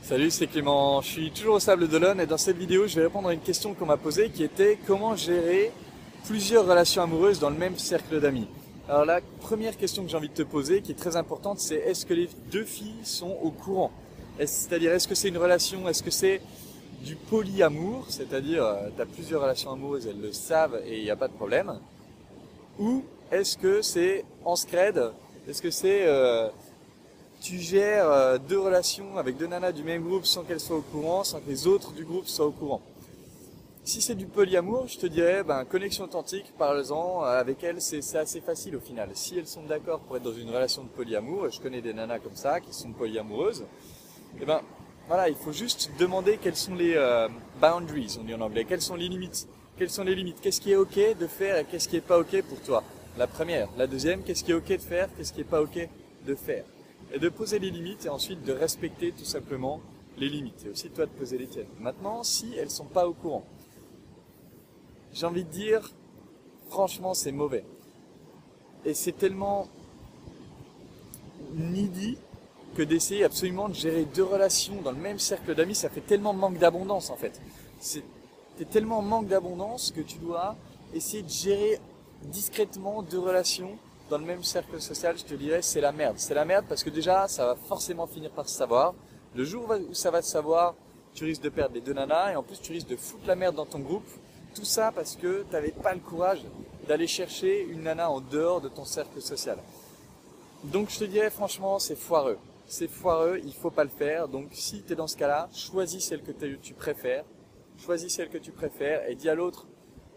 Salut, c'est Clément. Je suis toujours au Sable d'Olonne et dans cette vidéo, je vais répondre à une question qu'on m'a posée qui était comment gérer plusieurs relations amoureuses dans le même cercle d'amis. Alors la première question que j'ai envie de te poser, qui est très importante, c'est est-ce que les deux filles sont au courant? C'est-à-dire, est-ce que c'est une relation, est-ce que c'est du polyamour, c'est-à-dire tu as plusieurs relations amoureuses, elles le savent et il n'y a pas de problème, ou est-ce que c'est en scred, est-ce que c'est tu gères deux relations avec deux nanas du même groupe sans qu'elles soient au courant, sans que les autres du groupe soient au courant. Si c'est du polyamour, je te dirais, connexion authentique, parle-en avec elles, c'est assez facile au final. Si elles sont d'accord pour être dans une relation de polyamour, et je connais des nanas comme ça qui sont polyamoureuses, et voilà, il faut juste demander quelles sont les boundaries, on dit en anglais, quelles sont les limites. Quelles sont les limites? Qu'est-ce qui est ok de faire et qu'est-ce qui est pas ok pour toi? La première. La deuxième, qu'est-ce qui est ok de faire, qu'est-ce qui est pas ok de faire? Et de poser les limites et ensuite de respecter tout simplement les limites. Et aussi toi de poser les tiennes. Maintenant, si elles sont pas au courant, j'ai envie de dire, franchement, c'est mauvais. Et c'est tellement needy que d'essayer absolument de gérer deux relations dans le même cercle d'amis, ça fait tellement manque d'abondance en fait. T'es tellement en manque d'abondance que tu dois essayer de gérer discrètement deux relations dans le même cercle social, je te dirais, c'est la merde. C'est la merde parce que déjà, ça va forcément finir par se savoir. Le jour où ça va se savoir, tu risques de perdre les deux nanas et en plus tu risques de foutre la merde dans ton groupe. Tout ça parce que tu n'avais pas le courage d'aller chercher une nana en dehors de ton cercle social. Donc je te dirais franchement, c'est foireux. C'est foireux, il faut pas le faire. Donc si tu es dans ce cas-là, choisis celle que tu préfères. Choisis celle que tu préfères et dis à l'autre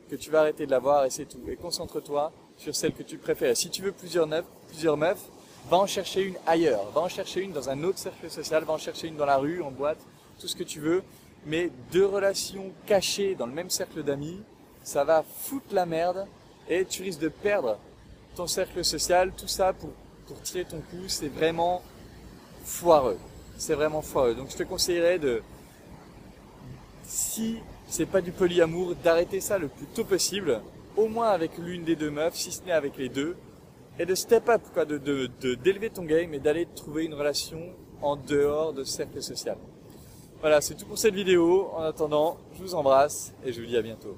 que tu vas arrêter de la voir et c'est tout. Et concentre-toi sur celle que tu préfères. Si tu veux plusieurs meufs, va en chercher une ailleurs. Va en chercher une dans un autre cercle social, va en chercher une dans la rue, en boîte, tout ce que tu veux. Mais deux relations cachées dans le même cercle d'amis, ça va foutre la merde et tu risques de perdre ton cercle social. Tout ça pour tirer ton coup, c'est vraiment foireux. C'est vraiment foireux. Donc je te conseillerais si c'est pas du polyamour, d'arrêter ça le plus tôt possible, au moins avec l'une des deux meufs, si ce n'est avec les deux, et de step up, quoi, d'élever ton game et d'aller trouver une relation en dehors de ce cercle social. Voilà, c'est tout pour cette vidéo. En attendant, je vous embrasse et je vous dis à bientôt.